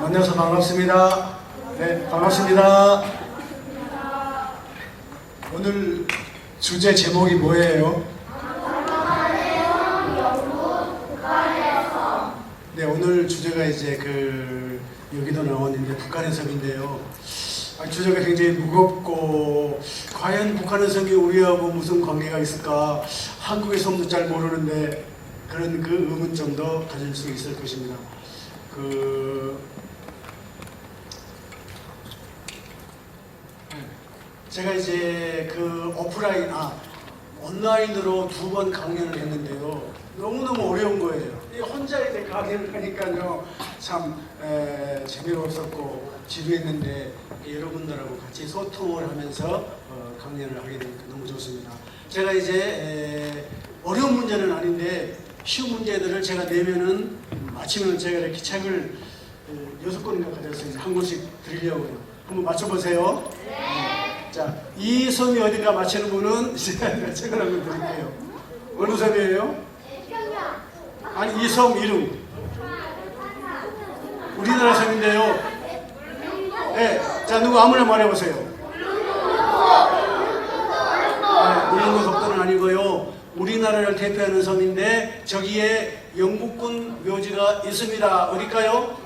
만나서 반갑습니다. 네, 반갑습니다. 오늘 주제 제목이 뭐예요? 네, 오늘 주제가 이제 여기도 나왔는데 북한의 섬인데요. 주제가 굉장히 무겁고 과연 북한의 섬이 우리하고 무슨 관계가 있을까? 한국의 섬도 잘 모르는데 그런 의문점도 가질 수 있을 것입니다. 제가 이제 온라인으로 2번 강연을 했는데요. 너무너무 어려운 거예요. 혼자 이제 강연을 하니까요. 참 재미가 없었고 지루했는데 여러분들하고 같이 소통을 하면서 강연을 하게 되니까 너무 좋습니다. 제가 이제 어려운 문제는 아닌데 쉬운 문제들을 제가 내면은 마치면 제가 이렇게 책을 6권인가 가져왔어요. 한 권씩 드리려고요. 한번 맞춰보세요. 네. 자, 이 섬이 어딘가 맞히는 분은 제가 책을 한 권 드릴게요. 어느 섬이에요? 아니, 이 섬 이름. 우리나라 섬인데요. 네. 자, 누구 아무나 말해보세요. 울릉도 독도는 아니고요. 우리나라를 대표하는 섬인데 저기에 영국군 묘지가 있습니다. 어딜까요?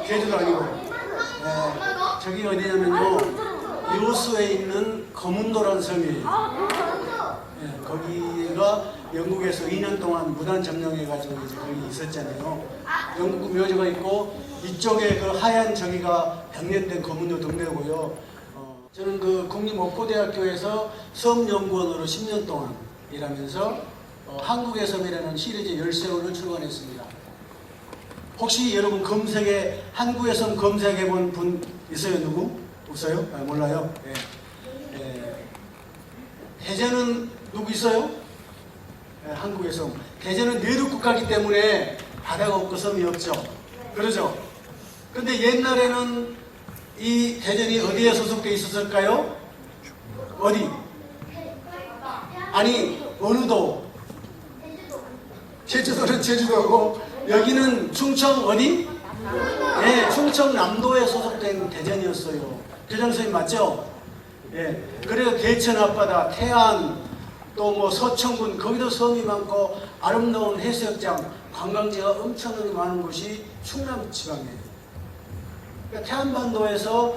제주도 아니고. 저기 어디냐면요. 여수에 있는 거문도라는 섬이에요. 거기가 영국에서 2년 동안 무단 점령해가지고 이제 거기 있었잖아요. 영국 묘지가 있고 이쪽에 하얀 저기가 백년된 거문도 동네고요. 저는 국립옥고대학교에서 섬연구원으로 10년 동안 일하면서 한국의 섬이라는 시리즈 13권을 출간했습니다. 혹시 여러분 한국의 섬 검색해본 분 있어요? 누구? 없어요? 몰라요? 대전은 누구 있어요? 한국의 섬. 대전은 내륙 국가이기 때문에 바다가 없고 섬이 없죠. 그러죠? 근데 옛날에는 이 대전이 어디에 소속되어 있었을까요? 어디? 아니, 어느 도? 제주도는 제주도고 여기는 충청 어디? 네, 충청 남도에 소속된 대전이었어요. 대전섬이 맞죠? 예. 그래서 대천 앞바다, 태안, 또 서천군 거기도 섬이 많고 아름다운 해수욕장, 관광지가 엄청나게 많은 곳이 충남 지방이에요. 그러니까 태안반도에서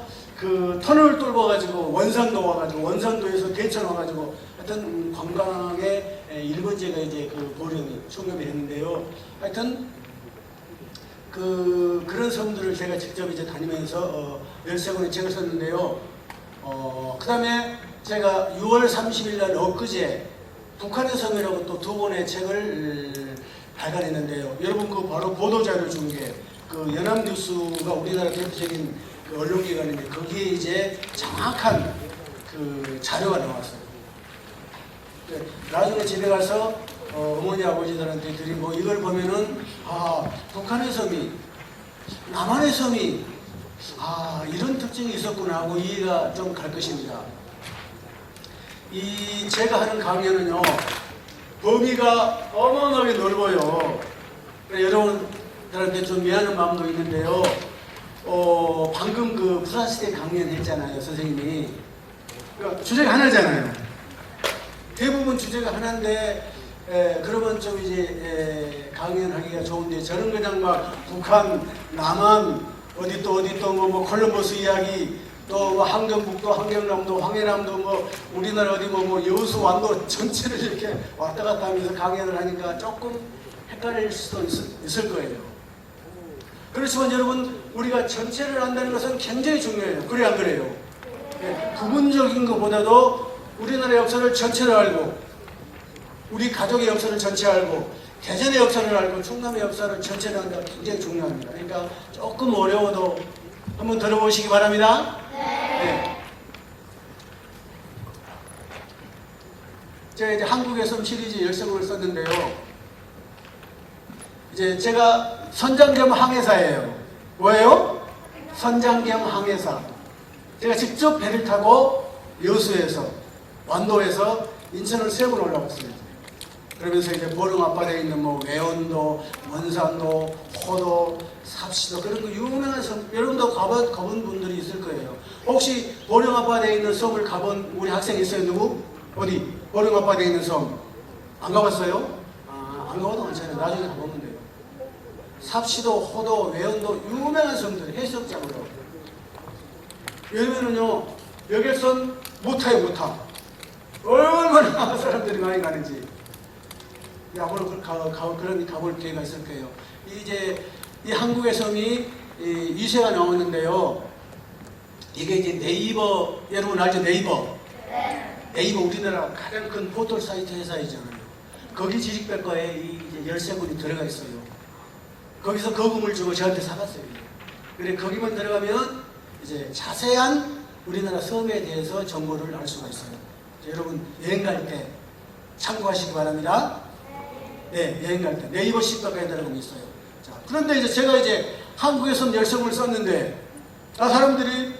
터널을 뚫어가지고 원산도 와가지고 원산도에서 대천 와가지고 하여튼 관광의 일본제가 이제 보령이 총엽이 했는데요. 하여튼 그런 섬들을 제가 직접 이제 다니면서 13권의 책을 썼는데요. 그 다음에 제가 6월 30일 날 엊그제 북한의 섬이라고 또 2권의 책을 발간했는데요. 여러분 바로 보도자료 중에 연합뉴스가 우리나라 대표적인 언론기관인데 거기에 이제 정확한 자료가 나왔어요. 나중에 집에 가서 어머니 아버지들한테 드리고 이걸 보면은 북한의 섬이 남한의 섬이 이런 특징이 있었구나 하고 이해가 좀 갈 것입니다. 제가 하는 강연은요 범위가 어마어마하게 넓어요. 여러분들한테 좀 미안한 마음도 있는데요. 방금 부사시대 강연했잖아요, 선생님이. 그러니까 주제가 하나잖아요. 대부분 주제가 하나인데 그러면 좀 이제 강연하기가 좋은데 저는 그냥 막 북한, 남한, 어디 또 콜럼버스 이야기, 또 함경북도, 함경남도, 황해남도 우리나라 어디 여수, 완도 전체를 이렇게 왔다 갔다 하면서 강연을 하니까 조금 헷갈릴 수도 있을 거예요. 그렇지만 여러분 우리가 전체를 안다는 것은 굉장히 중요해요. 그래 안 그래요? 부분적인 것보다도 우리나라 역사를 전체를 알고 우리 가족의 역사를 전체 알고 대전의 역사를 알고 충남의 역사를 전체를 안다가 굉장히 중요합니다. 그러니까 조금 어려워도 한번 들어보시기 바랍니다. 네. 제가 이제 한국의 섬 시리즈 13권을 썼는데요. 이제 제가 선장 겸 항해사예요. 뭐예요? 선장 겸 항해사. 제가 직접 배를 타고 여수에서 완도에서 인천을 3번 올라갔습니다. 그러면서 이제 보령 앞바다에 있는 뭐 외원도, 원산도, 호도, 삽시도 그런 거 유명한 섬, 여러분도 가본 분들이 있을 거예요. 혹시 보령 앞바다에 있는 섬을 가본 우리 학생 있어요? 누구? 어디? 보령 앞바다에 있는 섬 안 가봤어요? 안 가봐도 괜찮아요. 나중에 가보면 돼요. 삽시도, 호도, 외원도 유명한 섬들, 해수욕장으로. 왜냐면은요, 여객선 못 타요, 못 타. 얼마나 사람들이 많이 가는지. 앞으로 가볼 기회가 있을 거예요. 이제 이 한국의 섬이 위세가 나오는데요. 이게 이제 네이버, 여러분 알죠? 네이버. 네이버 우리나라 가장 큰 포털 사이트 회사이잖아요. 거기 지식백과에 이제 13군이 들어가 있어요. 거기서 거금을 주고 저한테 사갔어요. 그래 거기만 들어가면 이제 자세한 우리나라 섬에 대해서 정보를 알 수가 있어요. 여러분 여행 갈 때 참고하시기 바랍니다. 네, 여행 갈 때 네이버 시각에 들어가면 있어요. 자, 그런데 이제 제가 이제 한국의 섬 10섬을 썼는데 사람들이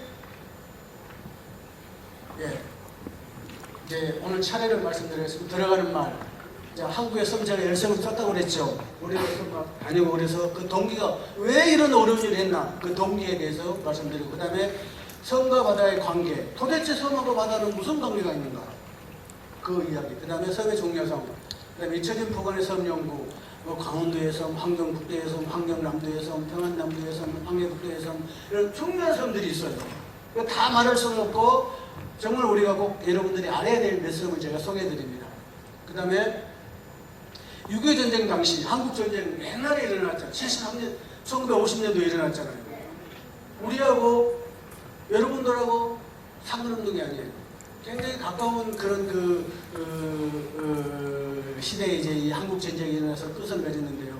이제 오늘 차례를 말씀드리겠습니다. 들어가는 말. 자, 한국의 섬 제가 10섬을 썼다고 그랬죠. 우리가 섬 다니고 그래서 그 동기가 왜 이런 어려운 일을 했나 그 동기에 대해서 말씀드리고 그 다음에 섬과 바다의 관계. 도대체 섬하고 바다는 무슨 관계가 있는가? 그 이야기. 그 다음에 섬의 중요성. 그 다음에 잊혀진 부근의 섬 연구. 뭐 강원도의 섬, 환경북도의 섬, 환경남도의 섬, 평안남도의 섬, 황해북도의 섬 이런 중요한 섬들이 있어요. 다 말할 수는 없고 정말 우리가 꼭 여러분들이 알아야 될 몇 섬을 제가 소개해드립니다. 그 다음에 6.25 전쟁 당시 한국 전쟁 옛날에 일어났잖아요. 73년, 1950년도에 일어났잖아요. 우리하고 여러분들하고 상관없는 게 아니에요. 굉장히 가까운 그런 시대에 이제 이 한국 전쟁이 일어나서 끝을 맺었는데요.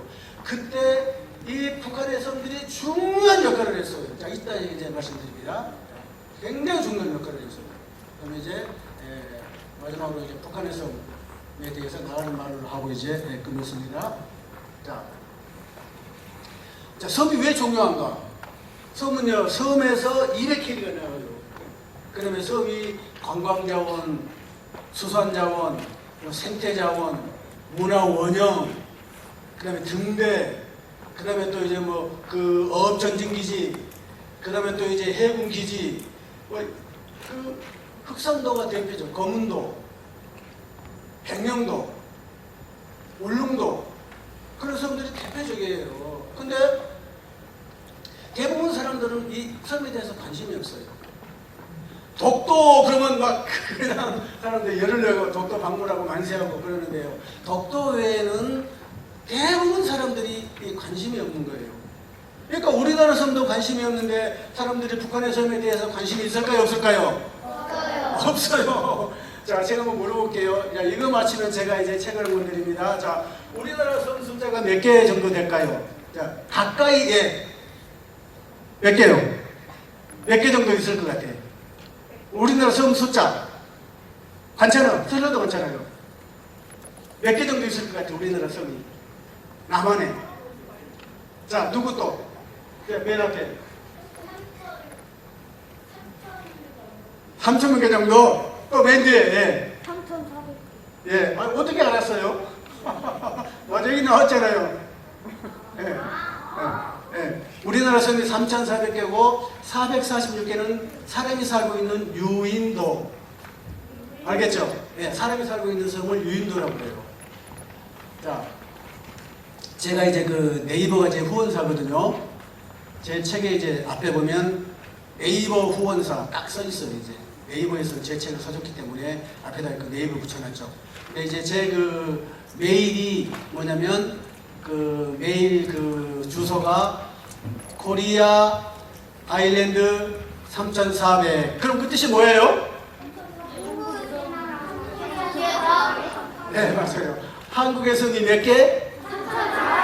그때 이 북한의 섬들이 중요한 역할을 했어요. 자, 이따 이제 말씀드립니다. 굉장히 중요한 역할을 했어요. 그다음에 이제 마지막으로 이제 북한의 섬에 대해서 나가는 말을 하고 이제 끝냈습니다. 자, 섬이 왜 중요한가? 섬은요, 섬에서 200km가 나와요. 그러면 섬이 관광자원, 수산자원, 생태자원, 문화원형, 그 다음에 등대, 그 다음에 또 이제 뭐 그 어업전진기지, 그 다음에 또 이제 해군기지, 그 흑산도가 대표죠. 거문도, 백령도, 울릉도 그런 섬들이 대표적이에요. 근데 대부분 사람들은 이 섬에 대해서 관심이 없어요. 독도 그러면 막 그냥 사람들 열을 내고 독도 방문하고 만세하고 그러는데요. 독도 외에는 대부분 사람들이 관심이 없는 거예요. 그러니까 우리나라 섬도 관심이 없는데 사람들이 북한의 섬에 대해서 관심이 있을까요? 없을까요? 없어요. 자, 제가 한번 물어볼게요. 자, 이거 마치면 제가 이제 책을 한권 드립니다. 자, 우리나라 섬 숫자가 몇 개 정도 될까요? 자, 가까이, 몇 개요? 몇 개 정도 있을 것 같아요? 우리나라 섬 숫자. 관찰은, 틀려도 괜찮아요. 몇 개 정도 있을 것 같아요? 우리나라 섬이. 남한에. 자, 누구 또? 맨 앞에. 3,000개 정도? 또 맨 뒤에, 3,400개. 어떻게 알았어요? 맞아, 여기 나왔잖아요. 우리나라 섬이 3,400개고 446개는 사람이 살고 있는 유인도. 알겠죠? 사람이 살고 있는 섬을 유인도라고 해요. 자, 제가 이제 그 네이버가 제 후원사거든요. 제 책에 이제 앞에 보면 네이버 후원사 딱 써 있어요. 이제 네이버에서 제 책을 써줬기 때문에 앞에다 그 네이버 붙여놨죠. 근데 이제 제 그 메일이 뭐냐면 그 메일 그 주소가 코리아 아일랜드 3,400. 그럼 그 뜻이 뭐예요? 네, 맞아요. 한국의 섬이 몇 개?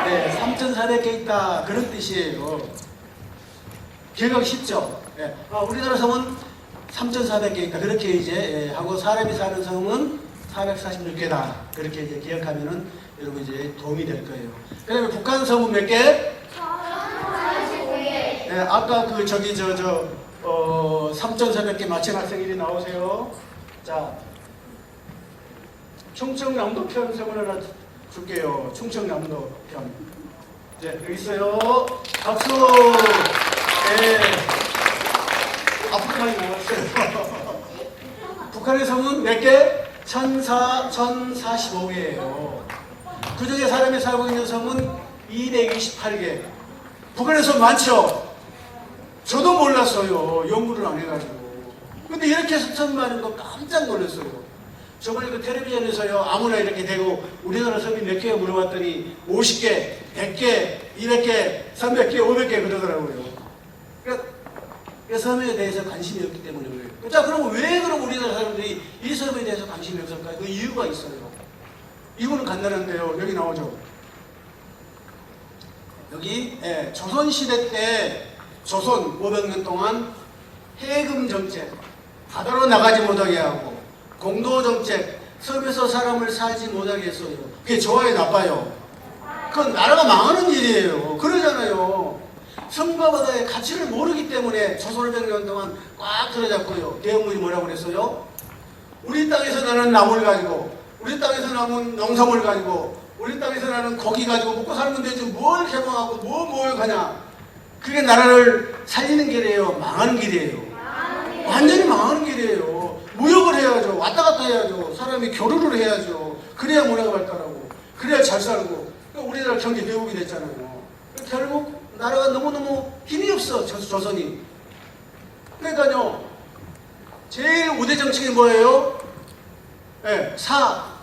3,400개 있다. 그런 뜻이에요. 기억하기 쉽죠? 우리나라 섬은 3,400개 있다. 그렇게 이제 하고 사람이 사는 섬은 446개다. 그렇게 이제 기억하면은 여러분 이제 도움이 될 거예요. 그 다음에 북한 섬은 몇 개? 1,045개. 아까 그 저기 3,400개 맞힌 학생들이 나오세요. 자, 충청남도 편성을 하나 줄게요. 충청남도 편. 네, 여기 있어요. 박수! 네. 아프리카에 나왔어요. 북한의 성은 몇 개? 1045개예요. 그 중에 사람이 살고 있는 성은 228개. 북한의 성 많죠? 저도 몰랐어요. 연구를 안 해가지고. 근데 이렇게 섬 많은 거 깜짝 놀랐어요. 저번에 그 텔레비전에서요, 아무나 이렇게 대고 우리나라 섬이 몇 개 물어봤더니 50개, 100개, 200개, 300개, 500개 그러더라고요. 그러니까 섬에 대해서 관심이 없기 때문에 그래요. 자, 그럼 왜 그럼 우리나라 사람들이 이 섬에 대해서 관심이 없을까요? 그 이유가 있어요. 이유는 간단한데요. 여기 나오죠. 여기 조선시대 때 조선 500년 동안 해금 정책, 바다로 나가지 못하게 하고 공도 정책, 섬에서 사람을 살지 못하게 했어요. 그게 좋아요, 나빠요? 그건 나라가 망하는 일이에요. 그러잖아요. 섬과 바다의 가치를 모르기 때문에 조선 500년 동안 꽉 들어잡고요. 대원군이 뭐라고 그랬어요? 우리 땅에서 나는 나무를 가지고, 우리 땅에서 나는 농산물을 가지고, 우리 땅에서 나는 고기 가지고 먹고 살면 되지 뭘 개방하고 뭐 모욕하냐. 그게 나라를 살리는 길이에요? 망하는 길이에요? 완전히 망하는 길이에요. 무역을 해야죠. 왔다 갔다 해야죠. 사람이 교류를 해야죠. 그래야 문화가 발달하고, 그래야 잘 살고. 우리나라 경제 대국이 됐잖아요. 결국 나라가 너무너무 힘이 없어, 조선이. 그러니까요, 제일 우대 정책이 뭐예요?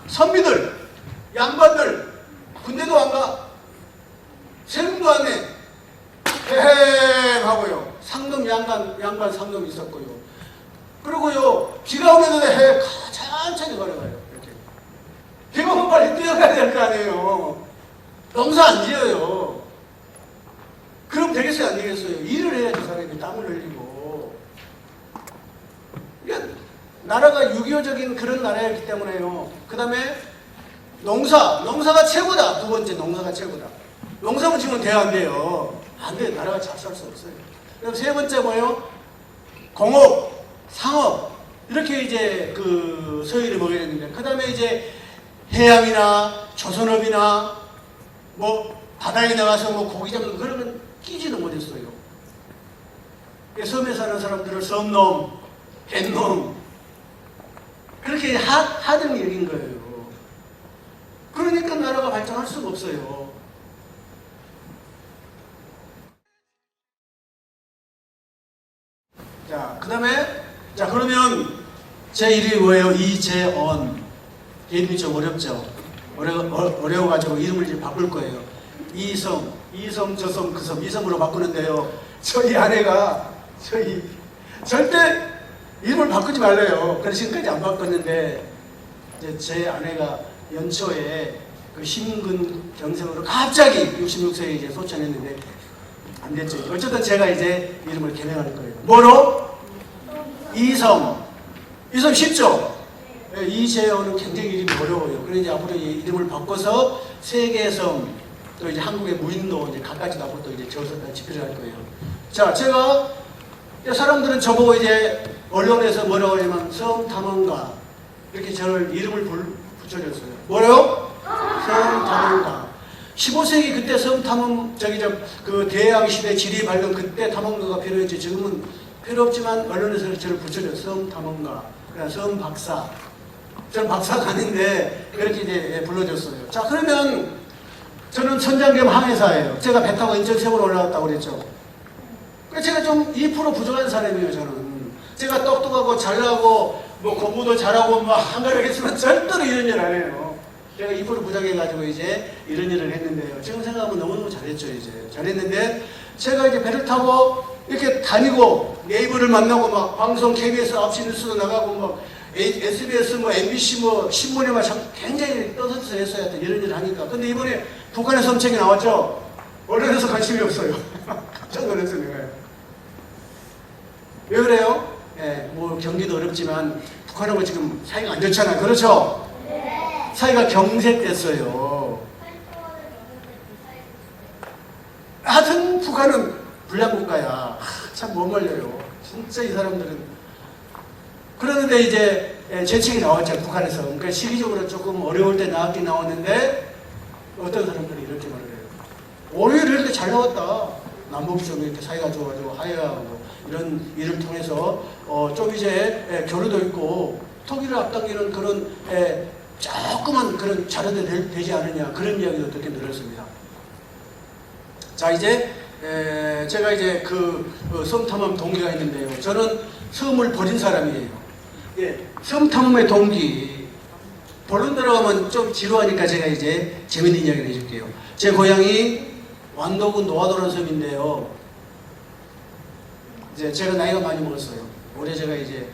선비들, 양반들, 군대도 안 가, 세금도 안 내, 하고요. 상금, 양반 상금 있었고요. 그리고요, 비가 오는데 천천히 걸어가요. 이렇게. 비가 오면 빨리 뛰어가야 될 거 아니에요. 농사 안 지어요. 그럼 되겠어요, 안 되겠어요? 일을 해야지 사람이 땀을 흘리고. 그러니까 나라가 유교적인 그런 나라였기 때문에요. 그 다음에 농사가 최고다. 두 번째, 농사가 최고다. 농사만 지면 돼요, 안 돼요? 안 돼요. 나라가 잘 살 수 없어요. 그럼 세 번째 뭐예요? 공업, 상업. 이렇게 이제 그 서열이 먹여야 되는데, 그 다음에 이제 해양이나 조선업이나 뭐 바다에 나가서 뭐 고기 잡는 그런 건 끼지는 못했어요. 섬에 사는 사람들을 섬놈, 갯놈 그렇게 하등 여긴 거예요. 그러니까 나라가 발전할 수가 없어요. 자, 그 다음에 그러면 제 이름이 뭐예요? 이재언. 이름이 좀 어렵죠? 어려워가지고 이름을 이제 바꿀 거예요. 이섬, 저섬, 그섬, 이섬으로 바꾸는데요. 저희 아내가 절대 이름을 바꾸지 말래요. 그래서 지금까지 안 바꿨는데, 이제 제 아내가 연초에 그 심근경색으로 갑자기 66세에 이제 소천했는데 안 됐죠. 어쨌든 제가 이제 이름을 개명할 거예요. 뭐로? 이섬 쉽죠? 이재현은 굉장히 이름이 어려워요. 그래서 이제 앞으로 이름을 바꿔서 세계섬, 또 이제 한국의 무인도 이제 갖가지도 앞으로 또 이제 집필을 할 거예요. 자, 제가 사람들은 저보고 이제 언론에서 뭐라고 하냐면 섬탐험가 이렇게 저를 이름을 붙여줬어요. 뭐래요? 섬탐험가. 15세기 그때 섬탐험 그 대항시대 지리 발견 그때 탐험가가 필요했지. 지금은 필요 없지만 언론에서 저를 붙여줘요. 섬탐험가. 그냥 섬박사. 저는 박사가 아닌데 그렇게 이제 불러줬어요. 자, 그러면 저는 천장 겸 항해사예요. 제가 배 타고 인천 세월 올라갔다고 그랬죠. 제가 좀 2% 부족한 사람이에요. 저는 제가 똑똑하고 잘나고 뭐 공부도 잘하고 뭐 한가를 했지만 절대로 이런 일 안 해요. 제가 2% 부족해가지고 이제 이런 일을 했는데요. 지금 생각하면 너무너무 잘했죠. 이제 잘했는데 제가 이제 배를 타고 이렇게 다니고 네이버를 만나고 막 방송 KBS 9시 뉴스도 나가고 뭐 SBS 뭐 MBC 뭐 신문에 막 굉장히 떠들어서 했어야 돼. 이런 일을 하니까. 근데 이번에 북한의 섬책이 나왔죠. 언론에서 관심이 없어요. 깜짝 놀랐어요. 내가요. 왜 그래요? 뭐 경기도 어렵지만 북한하고 지금 사이가 안 좋잖아요. 그렇죠? 네. 사이가 경색됐어요. 하여튼 북한은 불량국가야. 참 못 말려요. 진짜 이 사람들은. 그러는데 이제 제 책이 나왔죠. 북한에서. 그러니까 시기적으로 조금 어려울 때 나왔긴 나왔는데 어떤 사람들이 이렇게 말을 해요. 오히려 이렇게 잘 나왔다. 남북좀 이렇게 사이가 좋아가지고 하야하고 이런 일을 통해서 좀 이제 교류도 있고 통일을 앞당기는 그런 조그만 그런 자료도 되지 않느냐 그런 이야기도 듣게 들었습니다. 자 이제 제가 이제 섬 탐험 동기가 있는데요. 저는 섬을 버린 사람이에요. 예, 섬 탐험의 동기. 본론 들어가면 좀 지루하니까 제가 이제 재밌는 이야기를 해줄게요. 제 고향이 완도군 노화도라는 섬인데요. 이제 제가 나이가 많이 먹었어요. 올해 제가 이제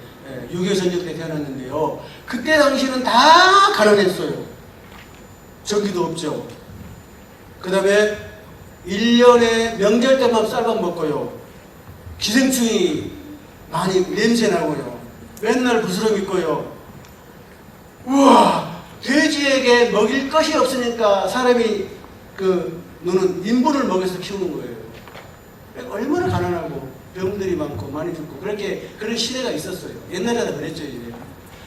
6.25 전쟁 때 태어났는데요. 그때 당시는 다 가난했어요. 전기도 없죠. 그 다음에 1년에 명절 때만 쌀밥 먹고요. 기생충이 많이 냄새나고요. 맨날 부스럼 입고요. 우와! 돼지에게 먹일 것이 없으니까 사람이 너는 인분을 먹여서 키우는 거예요. 얼마나 가난하고 병들이 많고 많이 죽고 그런 시대가 있었어요. 옛날에도 그랬죠 이제.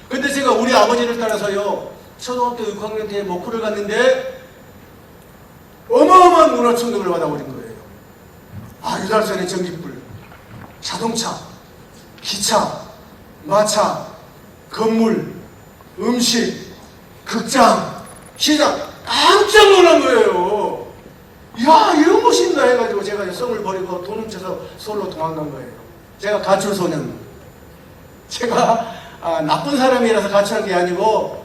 근데 제가 우리 아버지를 따라서요 초등학교 6학년 때 목포를 갔는데 어마어마한 문화 충격을 받아버린 거예요. 유달산의 전기불, 자동차, 기차, 마차, 건물, 음식, 극장, 시장 깜짝 놀란 거예요. 야 이런 곳이 있나 해가지고 제가 성을 버리고 돈 훔쳐서 서울로 도망간 거예요. 제가 가출소년. 제가 나쁜 사람이라서 가출한 게 아니고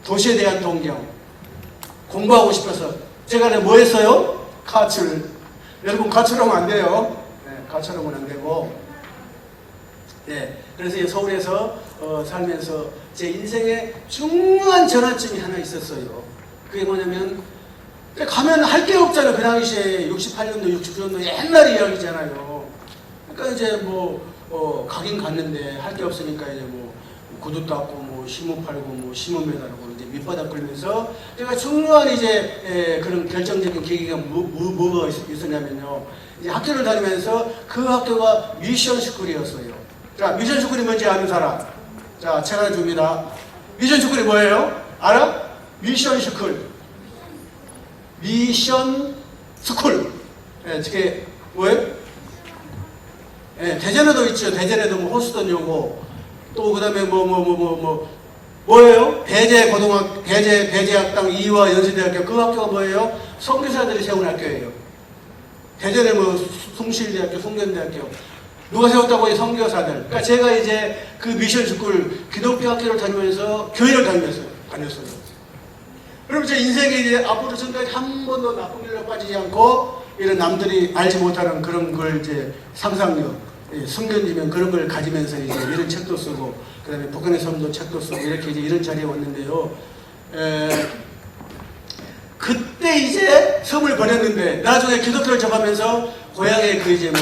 도시에 대한 동경, 공부하고 싶어서 제가 뭐 했어요? 가출. 여러분 가출하면 안 돼요. 네, 가출하면 안 되고. 네, 그래서 서울에서 살면서 제 인생에 중요한 전환점이 하나 있었어요. 그게 뭐냐면 가면 할 게 없잖아요. 그 당시에 68년도, 69년도 옛날 이야기잖아요. 그러니까 이제 가긴 갔는데 할 게 없으니까 이제 구두 닦고 시모 팔고 시모 매달고 이제 밑바닥 걸면서 제가 중요한 이제 그런 결정적인 계기가 뭐가 있었냐면요. 이제 학교를 다니면서 그 학교가 미션 스쿨이었어요. 자, 미션 스쿨이 뭔지 아는 사람? 자, 책 하나 줍니다. 미션 스쿨이 뭐예요? 알아? 미션 스쿨. 미션 스쿨. 예, 저게 뭐예요? 예, 대전에도 있죠. 대전에도 호수던 요고. 또 그다음에 뭐예요? 배제학당 2와 연세대학교 그 학교가 뭐예요? 선교사들이 세운 학교예요. 대전에 숭실대학교, 송년대학교 누가 세웠다고? 선교사들. 그러니까 제가 이제 그 미션 스쿨 기독교 학교를 다니면서 교회를 다녔어요. 그럼 제 인생에 이제 앞으로 지금까지 한 번도 나쁜 길로 빠지지 않고 이런 남들이 알지 못하는 그런 걸 이제 상상력, 성견지면 그런 걸 가지면서 이제 이런 책도 쓰고 그 다음에 북한의 섬도 책도 쓰고 이렇게 이제 이런 자리에 왔는데요. 그때 이제 섬을 버렸는데 나중에 기독교를 접하면서 고향에 이제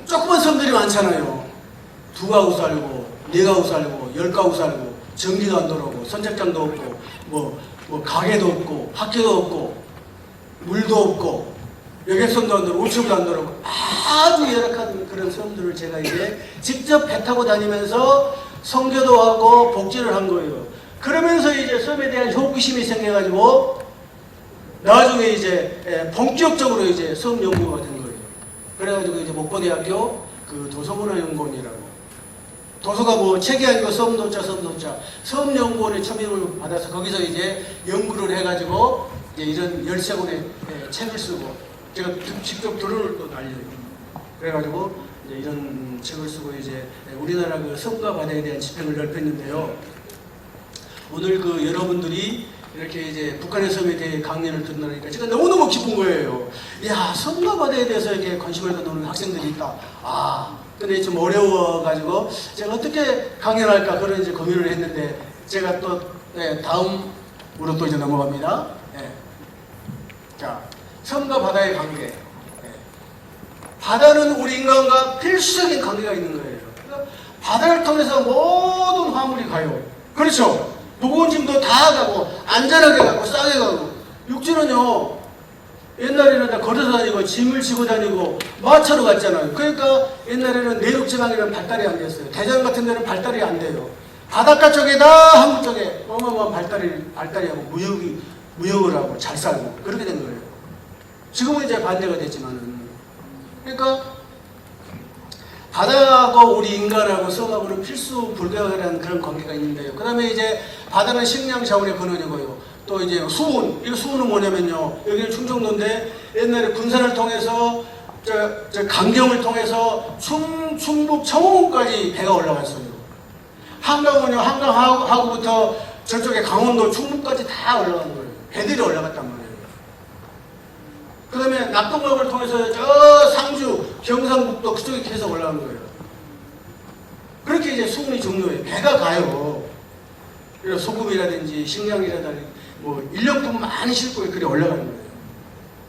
조그만 섬들이 많잖아요. 2가구 살고 4가구 살고 10가구 살고 전기도 안 들어오고 선착장도 없고 가게도 없고 학교도 없고 물도 없고 여객선도 안 들어오고 우체부도 안 들어오고 아주 열악한 그런 섬들을 제가 이제 직접 배 타고 다니면서 선교도 하고 복지를 한 거예요. 그러면서 이제 섬에 대한 호기심이 생겨가지고 나중에 이제 본격적으로 이제 섬 연구가 된 거예요. 그래가지고 이제 목포대학교 도서문화연구원이라고 도서가 책이 아니고 섬도자 섬연구원의 초빙을 받아서 거기서 이제 연구를 해가지고 이제 이런 13권의 책을 쓰고 제가 직접 드론을 또 날려요. 그래가지고 이제 이런 책을 쓰고 이제 우리나라 섬과 바다에 대한 집행을 넓혔는데요. 오늘 여러분들이 이렇게 이제 북한의 섬에 대해 강연을 듣는다니까 제가 너무너무 기쁜 거예요. 야, 섬과 바다에 대해서 이렇게 관심을 갖는 학생들이 있다. 근데 좀 어려워가지고 제가 어떻게 강연할까 그런 이제 고민을 했는데 제가 또 다음으로 또 이제 넘어갑니다. 자, 섬과 바다의 관계. 바다는 우리 인간과 필수적인 관계가 있는 거예요. 그러니까 바다를 통해서 모든 화물이 가요. 그렇죠? 무거운 짐도 다 가고 안전하게 가고 싸게 가고. 육지는요 옛날에는 다 걸어서 다니고 짐을 지고 다니고 마차로 갔잖아요. 그러니까 옛날에는 내륙지방에는 발달이 안 됐어요. 대전 같은 데는 발달이 안 돼요. 바닷가 쪽에다 한국 쪽에 어마어마한 발달이 하고 무역이 무역을 하고 잘 살고 그렇게 된 거예요. 지금은 이제 반대가 됐지만은. 그러니까 바다하고 우리 인간하고 섬하고는 필수 불가결한 그런 관계가 있는데요. 그 다음에 이제 바다는 식량 자원의 근원이고요. 또 이제 수온, 이 수온은 뭐냐면요. 여기는 충청도인데 옛날에 군산을 통해서 저 강경을 통해서 충북 청호까지 배가 올라갔어요. 한강은요, 한강하고부터 저쪽에 강원도 충북까지 다 올라간 거예요. 배들이 올라갔단 말이에요. 그 다음에 낙동강을 통해서 저 상주, 경상북도 그쪽에 계속 올라간 거예요. 그렇게 이제 수온이 중요해요. 배가 가요. 그래서 소금이라든지 식량이라든지 뭐 일용품 많이 싣고 그래 올라가는 거예요.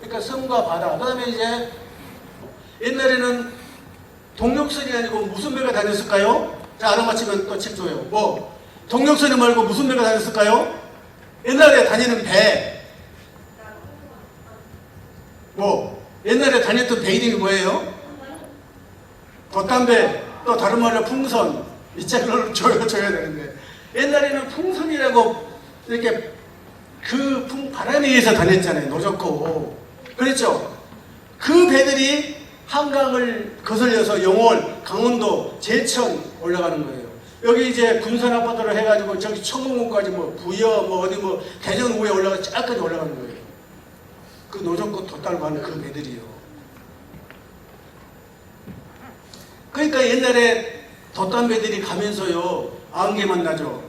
그러니까 섬과 바다. 그 다음에 이제 옛날에는 동력선이 아니고 무슨 배가 다녔을까요? 자, 알아맞히면 또 책 줘요. 뭐 동력선이 말고 무슨 배가 다녔을까요? 옛날에 다니는 배. 뭐 옛날에 다녔던 배 이름이 뭐예요? 돛담배. 또 다른 말로 풍선. 이 책을 줘야 되는데 옛날에는 풍선이라고 이렇게 그 바람에 의해서 다녔잖아요. 노젓고. 그렇죠? 그 배들이 한강을 거슬려서 영월, 강원도, 제천 올라가는 거예요. 여기 이제 군산 아파트로 해가지고 저기 청홍호까지 뭐 부여 뭐 어디 뭐 대전 우에 올라가 쫙까지 올라가는 거예요. 그 노젓고 돛달고 하는 그 배들이요. 그러니까 옛날에 돛담배들이 가면서요 안개만 나죠.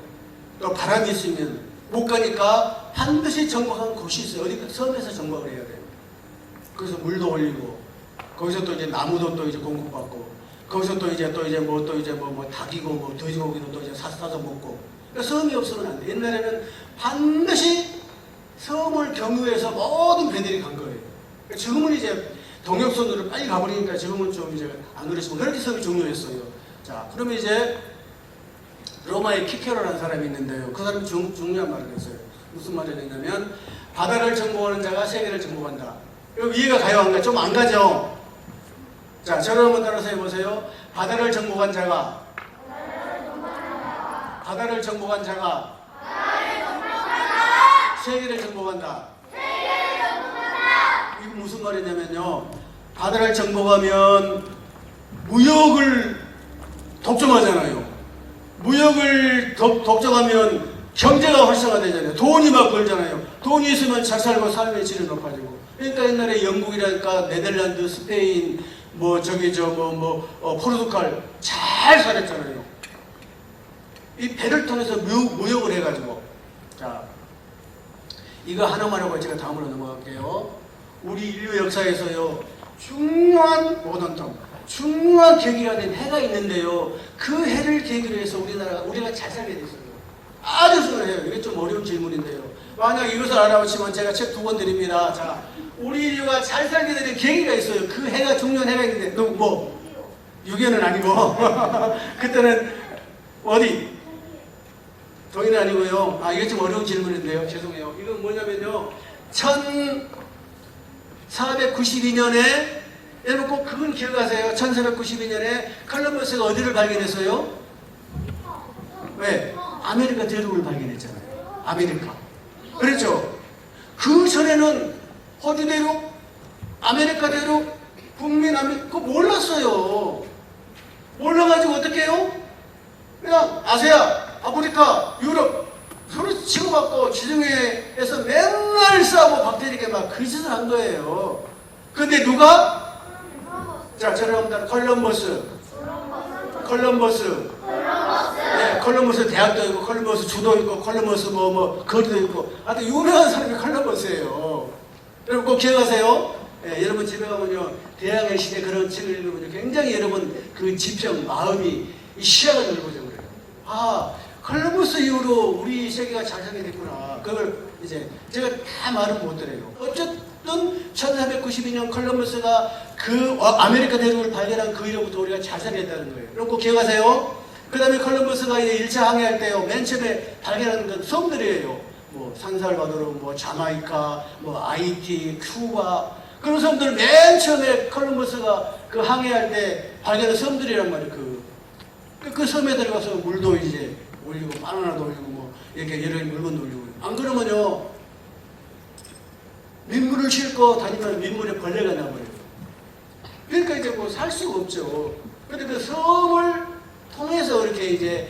또 바람이 있으면 못 가니까 반드시 정박한 곳이 있어요. 어디 섬에서 정박을 해야 돼요. 그래서 물도 올리고 거기서 또 이제 나무도 또 이제 공급받고 거기서 또 이제 뭐 닭이고 뭐 돼지고기도 또 이제 사서 먹고. 그러니까 섬이 없으면 안 돼. 옛날에는 반드시 섬을 경유해서 모든 배들이 간 거예요. 그러니까 지금은 이제 동력선으로 빨리 가버리니까 지금은 좀 이제 안 그렇지만 그렇게 섬이 중요했어요. 자, 그러면 이제 로마의 키케로라는 사람이 있는데요. 그 사람이 중요한 말을 했어요. 무슨 말을 했냐면 바다를 정복하는 자가 세계를 정복한다. 이거 이해가 가요? 안 가요? 좀 안 가죠? 자, 저를 한번 따라서 해보세요. 바다를 정복한 자가 세계를 정복한다. 이거 무슨 말이냐면요. 바다를 정복하면 무역을 독점하잖아요. 무역을 독점하면 경제가 활성화되잖아요. 돈이 막 벌잖아요. 돈이 있으면 잘 살고 삶의 질이 높아지고. 그러니까 옛날에 영국이랄까 네덜란드, 스페인, 뭐 저기 포르투갈 잘 살았잖아요. 이 배를 통해서 무역을 해가지고. 자, 이거 하나만 하고 제가 다음으로 넘어갈게요. 우리 인류 역사에서요 중요한 계기가 된 해가 있는데요. 그 해를 계기로 해서 우리가 잘 살게 됐어요. 아주 중요해요. 이게 좀 어려운 질문인데요. 만약 이것을 알아보시면 제가 책 2권 드립니다. 자, 우리 인류가 잘 살게 된 계기가 있어요. 그 해가 중요한 해가 있는데, 뭐 6.25는 아니고 그때는 어디? 동의는 아니고요. 이게 좀 어려운 질문인데요. 죄송해요. 이건 뭐냐면요. 1492년에 여러분 꼭 그건 기억하세요. 1492년에 콜럼버스가 어디를 발견했어요? 왜? 아메리카 대륙을 발견했잖아요. 아메리카. 그렇죠? 그 전에는 호주 대륙, 아메리카 대륙, 그거 몰랐어요. 몰라가지고 어떻게 해요? 그냥 아시아, 아프리카, 유럽 서로 치고받고 지중해에서 맨날 싸우고 박테리게 막 그 짓을 한 거예요. 근데 누가? 자, 저는 콜럼버스. 네, 콜럼버스 대학도 있고, 콜럼버스 주도 있고, 콜럼버스 거리도 있고, 하여튼 유명한 사람이 콜럼버스예요. 여러분 꼭 기억하세요. 네, 여러분 집에 가면요, 대항해 시대 그런 책을 읽으면 굉장히 여러분 그 지평, 마음이 이 시야가 넓어져 그래요. 콜럼버스 이후로 우리 세계가 잘 살게 됐구나. 그걸 이제 제가 다 말은 못 드려요. 어쨌든 1492년 콜럼버스가 그 아메리카 대륙을 발견한 그 이후로부터 우리가 잘 살게 됐다는 거예요. 여러분 꼭 기억하세요. 그 다음에 콜럼버스가 이제 1차 항해할 때요, 맨 처음에 발견한 건 섬들이에요. 뭐 산살바도르, 뭐 자마이카, 뭐 아이티, 큐바, 그런 섬들 맨 처음에 콜럼버스가 그 항해할 때 발견한 섬들이란 말이에요. 그 섬에 들어가서 물도 이제 올리고 바나나도 올리고 뭐 이렇게 여러 물건도 올리고. 안 그러면요 민물을 싣고 다니면 민물에 벌레가 나버려요. 그러니까 이제 뭐 살 수가 없죠. 근데 그 섬을 통해서 이렇게 이제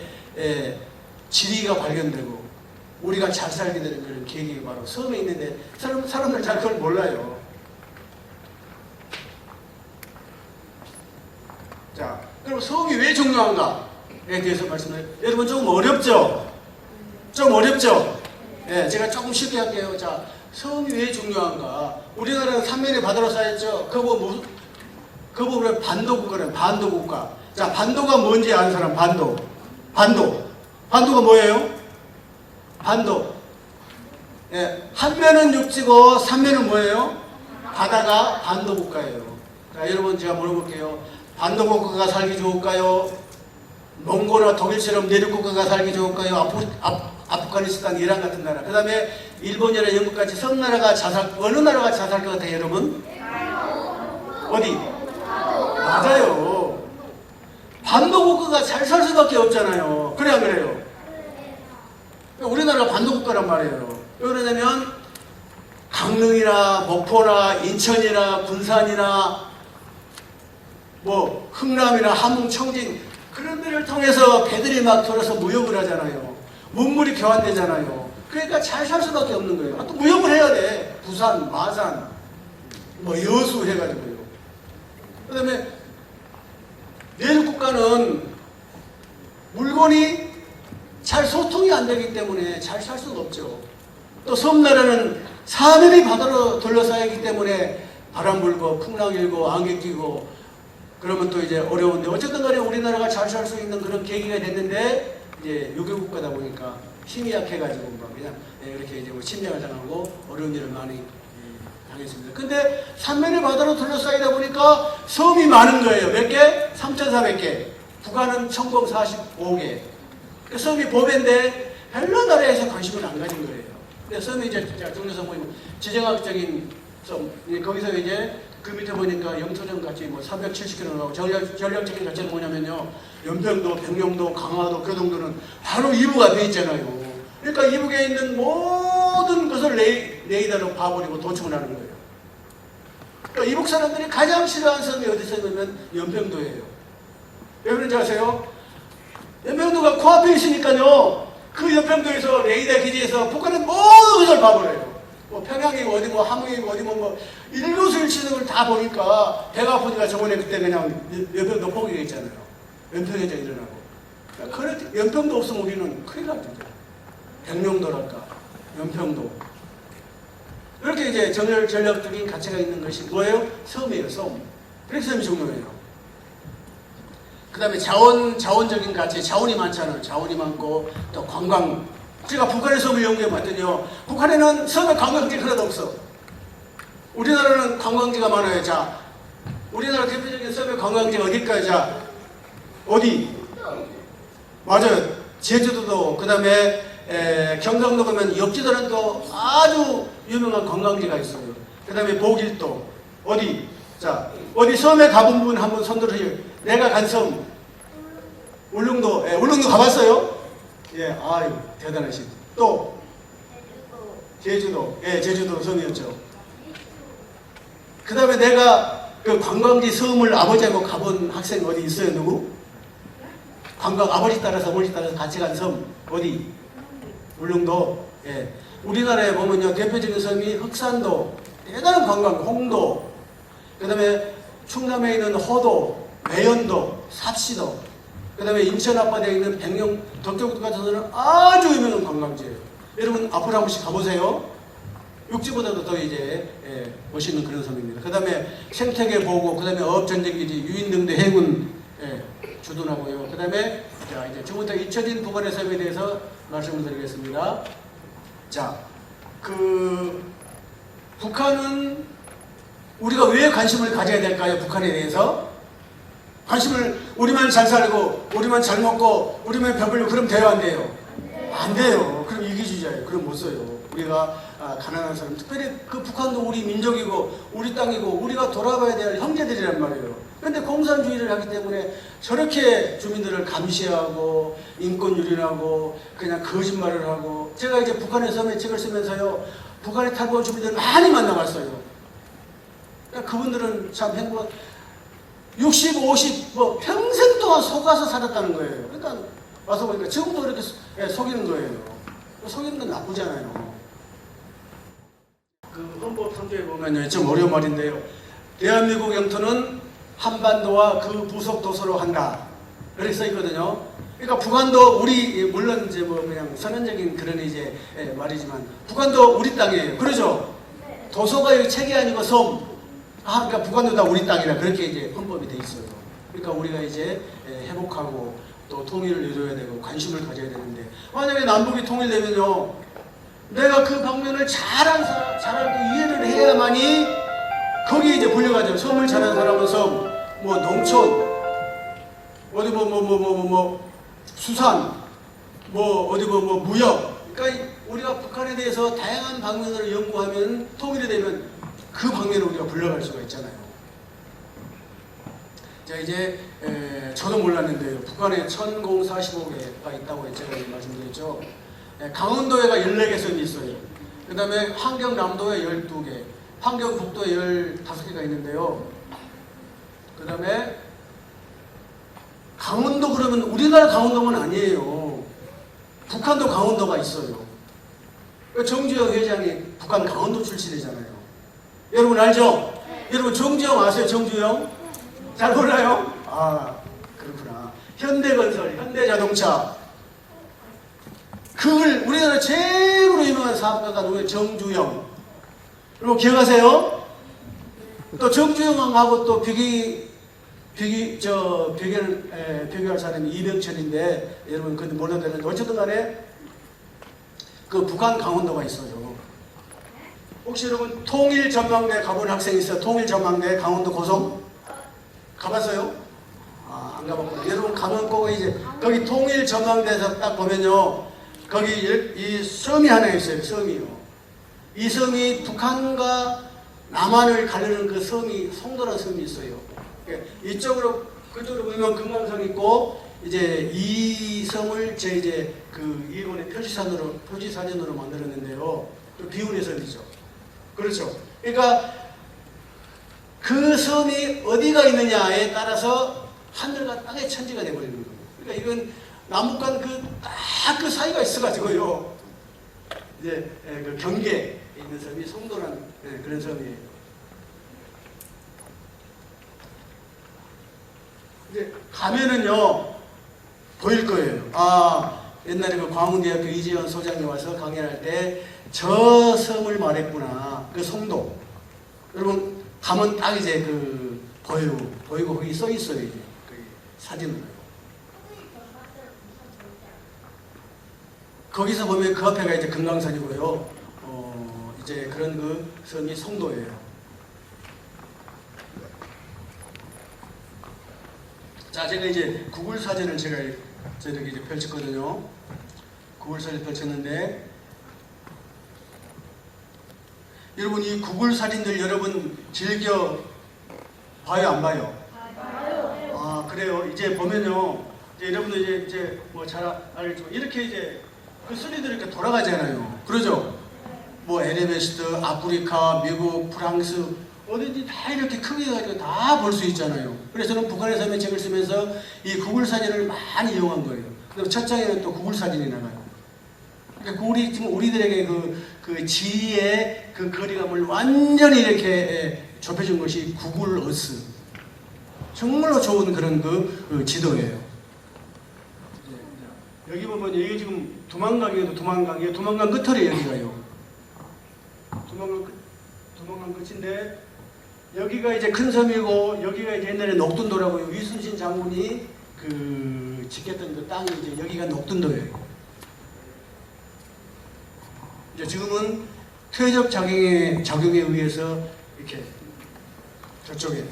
지리가 발견되고 우리가 잘 살게 되는 그런 계기가 바로 섬에 있는데 사람들 잘 그걸 몰라요. 자, 그럼 섬이 왜 중요한가에 대해서 말씀을 여러분 조금 어렵죠? 좀 어렵죠? 예, 제가 조금 쉽게 할게요. 자, 섬이 왜 중요한가? 우리나라는 삼면이 바다로 쌓였죠? 그거 우리 반도국가래요. 반도국가. 자, 반도가 뭔지 아는 사람? 반도가 뭐예요? 반도. 예, 한 면은 육지고 삼면은 뭐예요? 바다가 반도국가예요. 자, 여러분 제가 물어볼게요. 반도국가가 살기 좋을까요? 몽골이나 독일처럼 내륙국가가 살기 좋을까요? 아프가니스탄, 이란 같은 나라. 그 다음에 일본이나 영국같이 섬나라가 어느 나라가 잘 살 것 같아요, 여러분? 어디? 맞아요. 반도국가가 잘 살 수밖에 없잖아요. 그래 안 그래요? 우리나라가 반도국가란 말이에요. 왜 그러냐면 강릉이나 목포나 인천이나 군산이나 뭐 흥남이나 함흥, 청진 그런 데를 통해서 배들이 막 돌아서 무역을 하잖아요. 문물이 교환되잖아요. 그러니까 잘 살 수밖에 없는 거예요. 또 무역을 해야 돼. 부산, 마산, 뭐 여수 해가지고요. 그 다음에 내륙국가는 물건이 잘 소통이 안 되기 때문에 잘 살 수가 없죠. 또 섬나라는 사면이 바다로 둘러싸이기 때문에 바람 불고 풍랑 일고 안개 끼고 그러면 또 이제 어려운데 어쨌든 간에 우리나라가 잘 살 수 있는 그런 계기가 됐는데 이제 유교국가다 보니까 힘이 약해가지고 막 그냥 이렇게 이제 뭐 침략을 당하고 어려운 일을 많이 당했습니다. 근데 삼면이 바다로 둘러싸이다 보니까 섬이 많은 거예요. 몇 개? 3,400개. 북한은 1,045개. 섬이 보배인데 별로 나라에서 관심을 안 가진 거예요. 근데 섬이 이제 중요성 보면 지정학적인 섬. 거기서 이제 그 밑에 보니까 영토전 같이 뭐 370km 나오고 전략적인 가치는 뭐냐면요. 연평도, 백령도, 강화도, 교동도는 바로 이북가 돼 있잖아요. 그러니까 이북에 있는 모든 것을 레이더로 봐버리고 도축을 하는 거예요. 그러니까 이북 사람들이 가장 싫어하는 섬이 어디서 있냐면 연평도예요. 왜 그런지 아세요? 연평도가 코앞에 있으니까요. 그 연평도에서 레이더 기지에서 북한은 모든 것을 봐버려요. 뭐 평양이고 어디 뭐 함흥이고 어디 뭐 일거수일투족을 걸 다 보니까 배가 아프니까 저번에 그때 그냥 연평도 포기했잖아요. 연평해전 일어나고. 그러니까 연평도 없으면 우리는 큰일 납니다. 백령도랄까 연평도. 이렇게 이제 전략적인 가치가 있는 것이 뭐예요? 섬이에요. 섬. 그래서 섬이 중요해요. 그 다음에 자원적인 가치, 자원이 많잖아요. 자원이 많고 또 관광. 제가 북한의 섬을 연구해 봤더니요. 북한에는 섬에 관광지가 하나도 없어. 우리나라는 관광지가 많아요. 자, 우리나라 대표적인 섬의 관광지가 어딜까요? 자, 어디? 맞아요. 제주도도, 그 다음에 경상도 가면 역지도는 또 아주 유명한 관광지가 있어요. 그 다음에 보길도, 어디? 자, 어디 섬에 가본 분 한번 손들으세요. 내가 간 섬, 울릉도, 울릉도 가봤어요? 예, 아유, 대단하신. 또, 제주도, 제주도 섬이었죠. 그 다음에 내가 그 관광지 섬을 아버지하고 가본 학생 어디 있어요? 누구? 관광, 아버지 따라서 어머니 따라서 같이 간 섬, 어디? 울릉도. 예. 우리나라에 보면요, 대표적인 섬이 흑산도, 대단한 관광, 홍도, 그 다음에 충남에 있는 호도, 매연도, 삽시도, 그 다음에 인천 앞바다에 있는 백령, 덕격도 같은 데는 아주 유명한 관광지예요. 여러분 앞으로 한 번씩 가보세요. 육지보다도 더 이제 멋있는 그런 섬입니다. 그 다음에 생태계 보고, 그 다음에 어업전쟁기지, 유인등대 해군 주둔하고요. 그 다음에 자 이제 지금부터 잊혀진 북한의 섬에 대해서 말씀을 드리겠습니다. 자, 그 북한은 우리가 왜 관심을 가져야 될까요? 북한에 대해서 관심을 우리만 잘 살고 우리만 잘 먹고 우리만 배불리고 그럼 돼요 안 돼요? 안 돼요. 그럼 이기주의자예요. 그럼 못 써요. 우리가 가난한 사람, 특별히 그 북한도 우리 민족이고 우리 땅이고 우리가 돌아봐야 될 형제들이란 말이에요. 그런데 공산주의를 하기 때문에 저렇게 주민들을 감시하고 인권 유린하고 그냥 거짓말을 하고, 제가 이제 북한의 섬에 책을 쓰면서요 북한의 탈북 주민들 많이 만나봤어요. 그러니까 그분들은 참 행복, 60, 50, 뭐 평생 동안 속아서 살았다는 거예요. 그러니까 와서 보니까 지금도 이렇게 속이는 거예요. 속이는 건 나쁘잖아요. 그 헌법 3조에 보면요, 좀 어려운 말인데요. 대한민국 영토는 한반도와 그 부속 도서로 한다. 이렇게 써 있거든요. 그러니까 북한도 우리, 물론 이제 뭐 그냥 선언적인 그런 이제 말이지만 북한도 우리 땅이에요. 그러죠? 도서가 여기 책이 아니고 섬. 그러니까 북한도 다 우리 땅이라 그렇게 이제 헌법이 돼 있어요. 그러니까 우리가 이제 회복하고 또 통일을 이루어야 되고 관심을 가져야 되는데, 만약에 남북이 통일되면요, 내가 그 방면을 잘하고 이해를 해야만이 거기 이제 불려가죠. 섬을 잘하는 사람은 섬, 뭐 농촌, 어디 수산, 뭐 어디 뭐 무역. 그러니까 우리가 북한에 대해서 다양한 방면으로 연구하면 통일이 되면 그 방면을 우리가 불러갈 수가 있잖아요. 자, 이제 저도 몰랐는데요. 북한에 1045개가 있다고 제가 말씀드렸죠. 강원도에가 14개 섬이 있어요. 그 다음에 환경남도에 12개, 환경북도에 15개가 있는데요. 그 다음에 강원도, 그러면 우리나라 강원도는 아니에요. 북한도 강원도가 있어요. 정주영 회장이 북한 강원도 출신이잖아요. 여러분 알죠? 여러분 정주영 아세요? 정주영? 잘 몰라요? 아, 그렇구나. 현대건설, 현대자동차. 그걸 우리나라 최고로 유명한 사업가가 누구예요? 정주영. 여러분 기억하세요? 또 정주영하고 또 비교할 사람이 이병철인데, 여러분 그건 몰라도 되는데, 어쨌든 간에 그 북한 강원도가 있어요. 혹시 여러분 통일전망대 가본 학생 있어요? 통일전망대 강원도 고성? 가봤어요? 아, 안 가봤구나. 여러분 가면 꼭 이제 거기 통일전망대에서 딱 보면요, 거기 이 섬이 하나 있어요. 섬이요. 이 섬이 북한과 남한을 가르는 그 섬이 송도라는 섬이 있어요. 이쪽으로, 그쪽으로 보면 금강성 있고, 이제 이 섬을 이제 그 일본의 표지사전으로 만들었는데요. 또 비운의 섬이죠. 그렇죠. 그러니까 그 섬이 어디가 있느냐에 따라서 하늘과 땅의 천지가 되어버리는 거예요. 그러니까 이건 남북 간 딱 그 사이가 있어가지고요. 이제 그 경계에 있는 섬이 송도라는 그런 섬이에요. 이제 가면은요, 보일 거예요. 아, 옛날에 그 광운대학교 이재현 소장이 와서 강연할 때 저 섬을 말했구나. 그 송도. 여러분 가면 딱 이제 그 보이고 거기 써 있어요. 이제 그 사진으로. 거기서 보면 그 앞에가 이제 금강산이고요. 이제 그런 그 섬이 송도예요. 자, 제가 이제 구글 사진을 제가 저렇게 이제 펼쳤거든요. 구글 사진 펼쳤는데, 여러분 이 구글 사진들 여러분 즐겨 봐요, 안 봐요? 봐요. 아, 그래요. 이제 보면요, 이제 여러분들 이제 뭐 잘 알겠지만 이렇게 이제 그 소리들이 이렇게 돌아가잖아요. 그러죠? 뭐 LMS트, 아프리카, 미국, 프랑스 어딘지 다 이렇게 크게 가지고 다 볼 수 있잖아요. 그래서 저는 북한의 삶의 책을 쓰면서 이 구글 사진을 많이 이용한 거예요. 그리고 첫 장에는 또 구글 사진이 나가요. 그러니까 지금 우리들에게 그 지의 그 거리감을 완전히 이렇게 좁혀준 것이 구글 어스. 정말로 좋은 그런 그 지도예요. 여기 보면 여기 지금 두만강이에요. 두만강 끝털이 여기가요. 두만강 끝인데, 여기가 이제 큰 섬이고, 여기가 이제 옛날에 녹둔도라고요. 위순신 장군이 그 지켰던 그 땅이 이제 여기가 녹둔도예요. 이제 지금은 퇴적 작용에 의해서 이렇게 저쪽에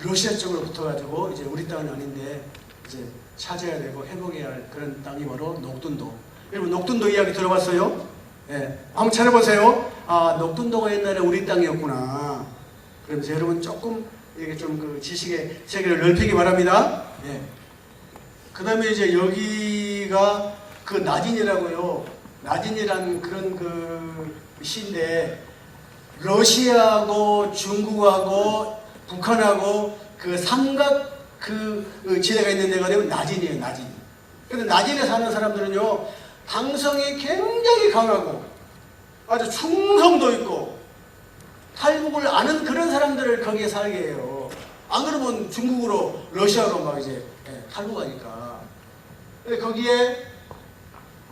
러시아 쪽으로 붙어가지고 이제 우리 땅은 아닌데 이제 찾아야 되고 회복해야 할 그런 땅이 바로 녹둔도. 여러분 녹둔도 이야기 들어봤어요? 네. 한번 찾아보세요. 아, 녹둔도가 옛날에 우리 땅이었구나. 그러면서 여러분 조금 이게 좀 그 지식의 세계를 넓히기 바랍니다. 네. 그 다음에 이제 여기가 그 나진이라고요. 나진이란 그런 그 시인데 러시아하고 중국하고 북한하고 그 삼각 그 지대가 있는 데가 되면 나진이에요, 나진. 근데 나진에 사는 사람들은요, 당성이 굉장히 강하고 아주 충성도 있고 탈북을 아는 그런 사람들을 거기에 살게 해요. 안 그러면 중국으로 러시아로 막 이제 탈북하니까. 근데 거기에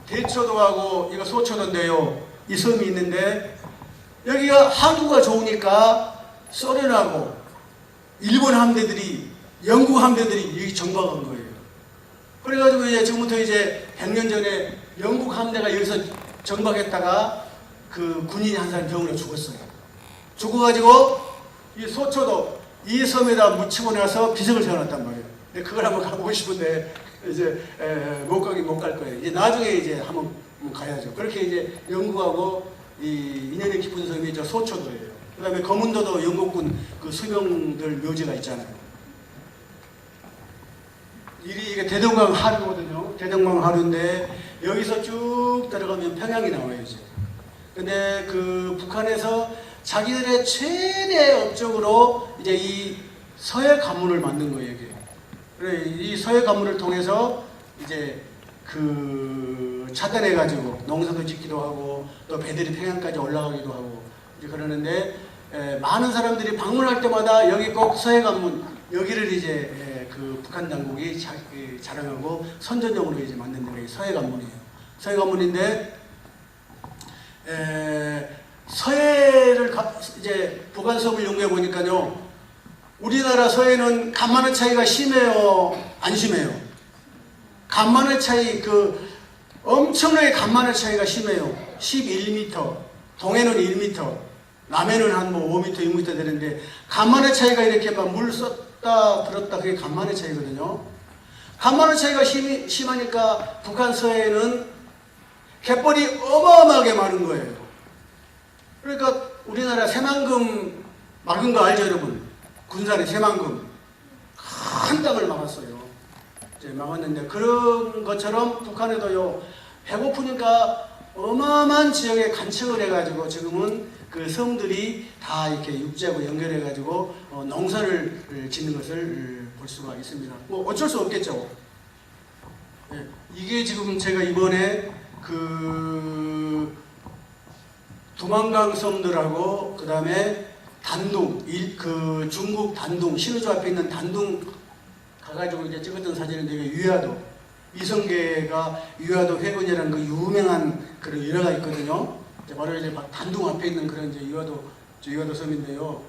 대처도하고 이거 소처도인데요, 이 섬이 있는데 여기가 하구가 좋으니까 소련하고 일본 함대들이, 영국 함대들이 여기 정박한 거예요. 그래가지고 이제 지금부터 이제 100년 전에 영국 함대가 여기서 정박했다가 그 군인이 한 사람 병으로 죽었어요. 죽어가지고 이 소초도 이 섬에다 묻히고 나서 비석을 세워놨단 말이에요. 근데 그걸 한번 가보고 싶은데 이제 못 갈 거예요. 이제 나중에 이제 한번 가야죠. 그렇게 이제 영국하고 이 인연이 깊은 섬이 저 소초도예요. 그 다음에 거문도도 영국군 그 수명들 묘지가 있잖아요. 이게 대동강 하류거든요. 대동강 하류인데 여기서 쭉 들어가면 평양이 나와요, 이제. 근데 그 북한에서 자기들의 최대 업적으로 이제 이 서해 관문을 만든 거예요, 이게. 그래, 이 서해 관문을 통해서 이제 그 차단해가지고 농사도 짓기도 하고 또 배들이 평양까지 올라가기도 하고 이제 그러는데 많은 사람들이 방문할 때마다 여기 꼭 서해 관문, 여기를 이제 그 북한 당국이 자랑하고 선전용으로 이제 만든 데가 서해 관문이에요. 서해 관문인데 서해를 이제 북한섬을 연구해 보니까요, 우리나라 서해는 간만의 차이가 심해요, 안 심해요? 간만의 차이, 그 엄청나게 간만의 차이가 심해요. 11m, 동해는 1m, 남해는 한 뭐 5m, 6m 되는데 간만의 차이가 이렇게 막 물 썼다 들었다, 그게 간만의 차이거든요. 간만의 차이가 심하니까 북한 서해는 갯벌이 어마어마하게 많은 거예요. 그러니까 우리나라 새만금 막은 거 알죠, 여러분? 군산의 새만금 큰 땅을 막았어요. 이제 막았는데 그런 것처럼 북한에도요, 배고프니까 어마어마한 지역에 간척을 해가지고 지금은 그 섬들이 다 이렇게 육지하고 연결해가지고 농사를 짓는 것을 볼 수가 있습니다. 뭐 어쩔 수 없겠죠. 네, 이게 지금 제가 이번에 그 두만강 섬들하고 그 다음에 단둥, 그 중국 단둥, 신의주 앞에 있는 단둥 가가지고 이제 찍었던 사진인데 이게 유야도, 이성계가 유야도 회군이라는 그 유명한 그런 일화가 있거든요. 바로 이제 단둥 앞에 있는 그런 이제 유야도 섬인데요.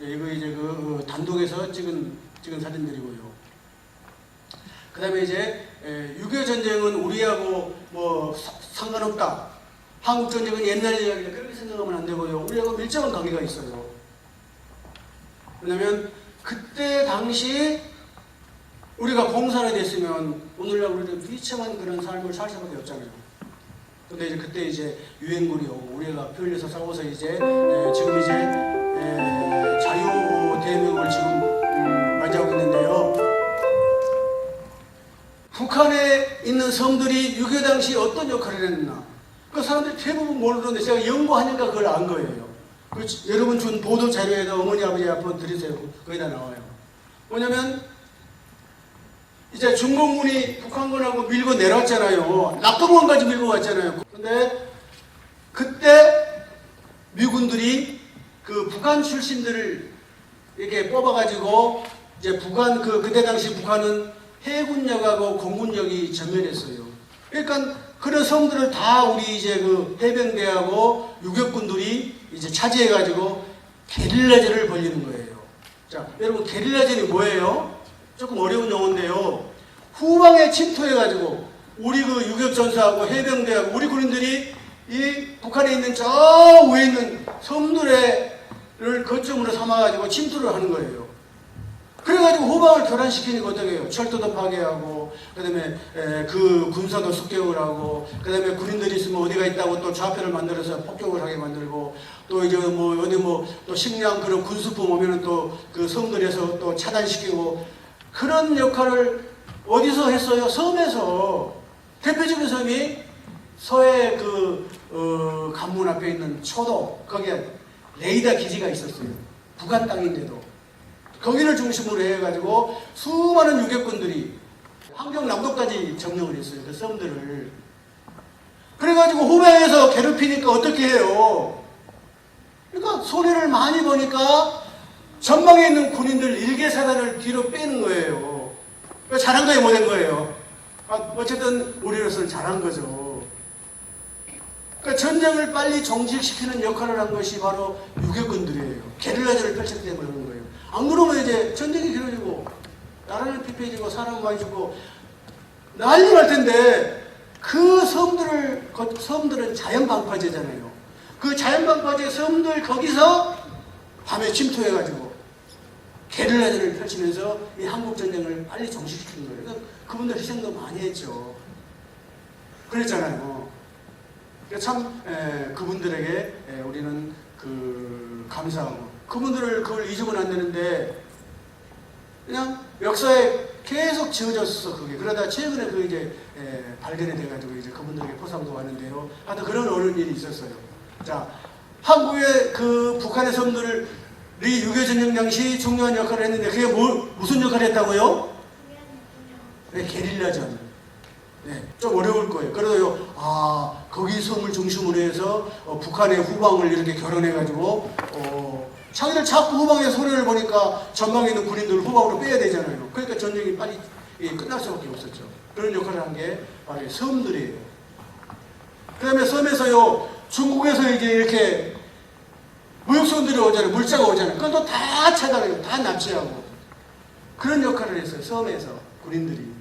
이거 이제 그 단둥에서 찍은 사진들이고요. 그 다음에 이제 6.25 전쟁은 우리하고 뭐 상관없다. 한국 전쟁은 옛날 이야기다. 그렇게 생각하면 안 되고요. 우리하고 밀접한 관계가 있어요. 왜냐면 그때 당시 우리가 공산이 됐으면 오늘날 우리는 비참한 그런 삶을 살 수밖에 없잖아요. 근데 이제 그때 이제 유엔군이 오고 우리가 피 흘려서 싸워서 이제 지금 이제 자유 대명을 지금 맞이하고 있는데요. 북한에 있는 섬들이 6.25 당시 어떤 역할을 했나? 그 사람들이 대부분 모르는데 제가 연구하니까 그걸 안 거예요. 여러분 준 보도 자료에도 어머니 아버지 앞으로 드리세요. 거기다 나와요. 뭐냐면 이제 중공군이 북한군하고 밀고 내려왔잖아요. 낙동강까지 밀고 왔잖아요. 근데 그때 미군들이 그 북한 출신들을 이렇게 뽑아가지고 이제 북한 그때 당시 북한은 해군력하고 공군력이 전멸했어요. 그러니까 그런 섬들을 다 우리 이제 그 해병대하고 유격군들이 이제 차지해가지고 게릴라전을 벌이는 거예요. 자, 여러분 게릴라전이 뭐예요? 조금 어려운 용어인데요. 후방에 침투해가지고 우리 그 유격전사하고 해병대하고 우리 군인들이 이 북한에 있는 저 위에 있는 섬들을 거점으로 삼아가지고 침투를 하는 거예요. 그래가지고 후방을 교란시키니까 어떻게 해요? 철도도 파괴하고, 그 다음에 그 군사도 습격을 하고, 그 다음에 군인들이 있으면 어디가 있다고 또 좌표를 만들어서 폭격을 하게 만들고, 또 이제 뭐 어디 뭐 또 식량 그런 군수품 오면은 또 그 섬들에서 또 차단시키고, 그런 역할을 어디서 했어요? 섬에서. 대표적인 섬이 서해 관문 앞에 있는 초도, 거기에 레이더 기지가 있었어요. 북한 땅인데도. 거기를 중심으로 해가지고 수많은 유격군들이 함경 남도까지 점령을 했어요. 그 섬들을. 그래가지고 후방에서 괴롭히니까 어떻게 해요? 그러니까 손해를 많이 보니까 전방에 있는 군인들 일개사단을 뒤로 빼는 거예요. 잘한 거예요, 못한 거예요? 어쨌든 우리로서는 잘한 거죠. 그러니까 전쟁을 빨리 종식시키는 역할을 한 것이 바로 유격군들이에요. 게릴라전을 펼쳤기 때문에 그런 거예요. 안 그러면 이제 전쟁이 길어지고 나라는 피폐해지고 사람 많이 죽고 난리 날 텐데, 그 섬들은 자연방파제잖아요. 그 자연방파제 섬들 거기서 밤에 침투해가지고 게릴라전을 펼치면서 이 한국전쟁을 빨리 종식시키는 거예요. 그러니까 그분들 희생도 많이 했죠. 그랬잖아요. 참 그분들에게 우리는 감사하고, 그분들을 그걸 잊으면 안 되는데 그냥 역사에 계속 지어졌어. 그게 그러다 최근에 이제 발견이 돼가지고 이제 그분들에게 포상도 왔는데요. 하여튼 그런 어려운 일이 있었어요. 자, 한국의 북한의 섬들이 6.25 전쟁 당시 중요한 역할을 했는데 그게 무슨 역할을 했다고요? 네, 게릴라전. 네, 좀 어려울 거예요. 그래도요, 거기 섬을 중심으로 해서 북한의 후방을 이렇게 결혼해가지고 자기들 자꾸 후방에 손해를 보니까 전방에 있는 군인들을 후방으로 빼야 되잖아요. 그러니까 전쟁이 빨리 끝날 수밖에 없었죠. 그런 역할을 한 게 바로 섬들이에요. 그 다음에 섬에서요, 중국에서 이제 이렇게 무역선들이 오잖아요. 물자가 오잖아요. 그건 또 다 차단해요. 다 납치하고. 그런 역할을 했어요. 섬에서 군인들이.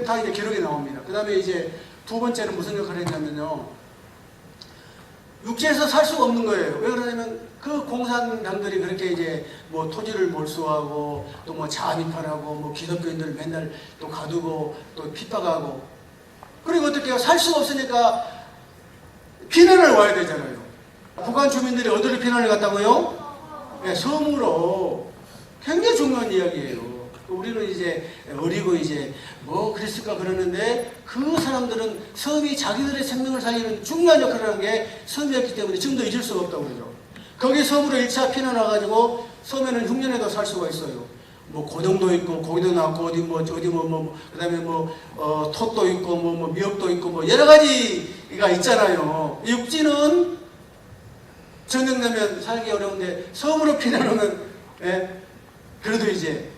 다 이제 기록이 나옵니다. 그 다음에 이제 두 번째는 무슨 역할을 했냐면요, 육지에서 살 수가 없는 거예요. 왜 그러냐면 그 공산당들이 그렇게 이제 뭐 토지를 몰수하고 또 뭐 자비판하고 뭐 기독교인들 맨날 또 가두고 또 핍박하고, 그리고 어떻게 해요? 살 수가 없으니까 피난을 와야 되잖아요. 북한 주민들이 어디로 피난을 갔다고요? 네, 섬으로. 굉장히 중요한 이야기예요. 우리는 이제 어리고 이제 뭐 그랬을까 그러는데, 그 사람들은 섬이 자기들의 생명을 살리는 중요한 역할을 하는 게 섬이었기 때문에 지금도 잊을 수가 없다고 그러죠. 거기 섬으로 1차 피난 와가지고 섬에는 흉년에도 살 수가 있어요. 뭐 고등도 있고 고기도 나고 그 다음에 톳도 있고 미역도 있고 뭐 여러 가지가 있잖아요. 육지는 전쟁되면 살기 어려운데 섬으로 피난 오면 그래도 이제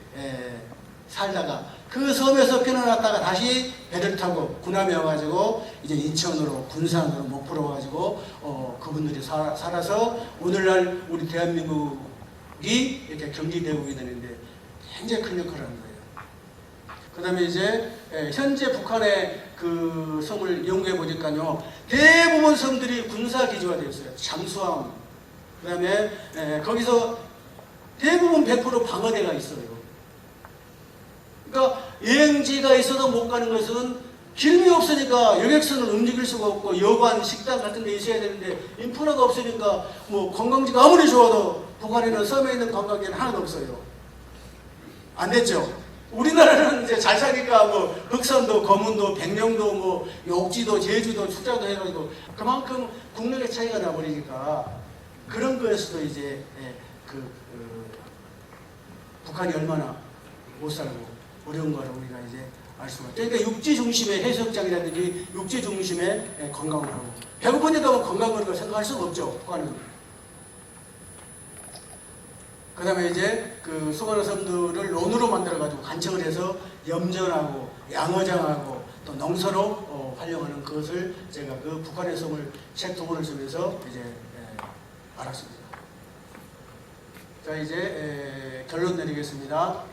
살다가 그 섬에서 피난 왔다가 다시 배를 타고 군함에 와가지고 이제 인천으로 군산으로 목포로 와가지고 그분들이 살아서 오늘날 우리 대한민국이 이렇게 경기대국이 되는데 굉장히 큰 역할을 하는 거예요. 그 다음에 이제 현재 북한의 그 섬을 연구해 보니까요, 대부분 섬들이 군사기지화 되어 있어요. 잠수함. 그 다음에 거기서 대부분 100% 방어대가 있어요. 그러니까 여행지가 있어도 못 가는 것은 기름이 없으니까 여객선을 움직일 수가 없고 여관, 식당 같은 데 있어야 되는데 인프라가 없으니까 뭐 관광지가 아무리 좋아도 북한에는 섬에 있는 관광지는 하나도 없어요. 안 됐죠? 우리나라는 이제 잘 사니까 뭐 흑산도, 거문도, 백령도, 뭐 욕지도, 제주도, 축자도 해가지고 그만큼 국력의 차이가 나버리니까 그런 거에서도 이제 북한이 얼마나 못 살고 어려운 거를 우리가 이제 알 수가 있죠. 그러니까 육지 중심의 해수욕장이라든지 육지 중심의 관광을 하고, 배고프니까 뭐 관광을 생각할 수가 없죠, 북한은. 그 다음에 이제 그 수많은 섬들을 논으로 만들어가지고 간척을 해서 염전하고 양어장하고 또 농사로 활용하는 그것을 제가 그 북한의 섬을 책 두 권을 쓰면서 이제 알았습니다. 자, 이제 결론 내리겠습니다.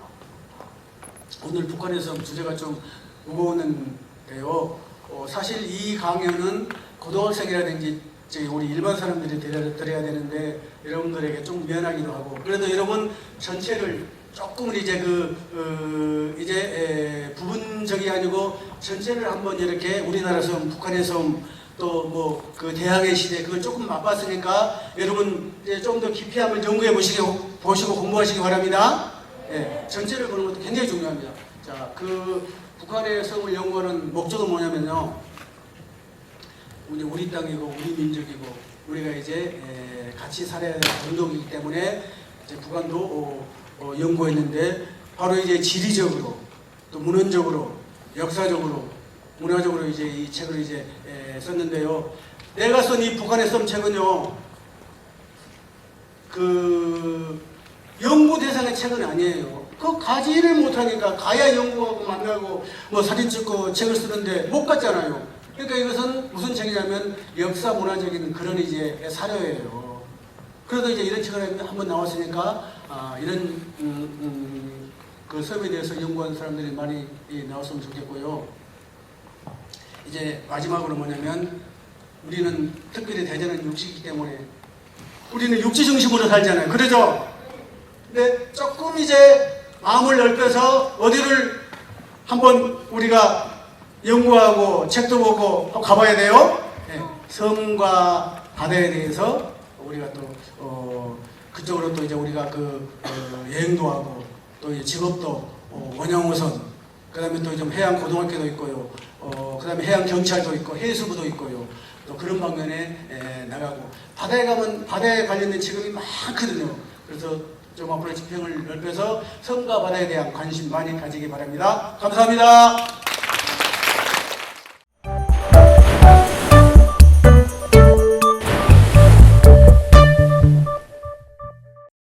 오늘 북한의 섬 주제가 좀 무거웠는데요. 사실 이 강연은 고등학생이라든지 우리 일반 사람들이 들어야 되는데 여러분들에게 좀 미안하기도 하고, 그래도 여러분 전체를 조금 이제 이제 부분적이 아니고 전체를 한번 이렇게 우리나라 섬, 북한의 섬, 또 뭐 그 대항해 시대 그걸 조금 맛봤으니까 여러분 이제 좀 더 깊이 한번 연구해 보시고 공부하시기 바랍니다. 전체를 보는 것도 굉장히 중요합니다. 자, 그 북한의 섬을 연구하는 목적은 뭐냐면요, 우리 땅이고 우리 민족이고 우리가 이제 같이 살아야 될 운동이기 때문에 이제 북한도 연구했는데 바로 이제 지리적으로 또 문헌적으로 역사적으로 문화적으로 이제 이 책을 이제 썼는데요. 내가 쓴 이 북한의 썸 책은요, 그 연구 대상의 책은 아니에요. 그 가지를 못하니까 가야 연구하고 만나고 뭐 사진 찍고 책을 쓰는데 못 갔잖아요. 그러니까 이것은 무슨 책이냐면 역사 문화적인 그런 이제 사료예요. 그래도 이제 이런 책을 한번 나왔으니까 이런 그 썸에 대해서 연구하는 사람들이 많이 나왔으면 좋겠고요. 이제 마지막으로 뭐냐면 우리는 특별히 대전은 육지이기 때문에 우리는 육지 중심으로 살잖아요. 그러죠? 근데 조금 이제 마음을 넓혀서 어디를 한번 우리가 연구하고 책도 보고 한번 가봐야 돼요. 네. 섬과 바다에 대해서 우리가 또 그쪽으로 또 이제 우리가 여행도 하고 또 이제 직업도 원양어선, 그다음에 또 좀 해양 고등학교도 있고요. 그다음에 해양 경찰도 있고 해수부도 있고요. 또 그런 방면에 나가고 바다에 가면 바다에 관련된 직업이 많거든요. 그래서 좀 앞으로 지평을 넓혀서 섬과 바다에 대한 관심 많이 가지기 바랍니다. 감사합니다.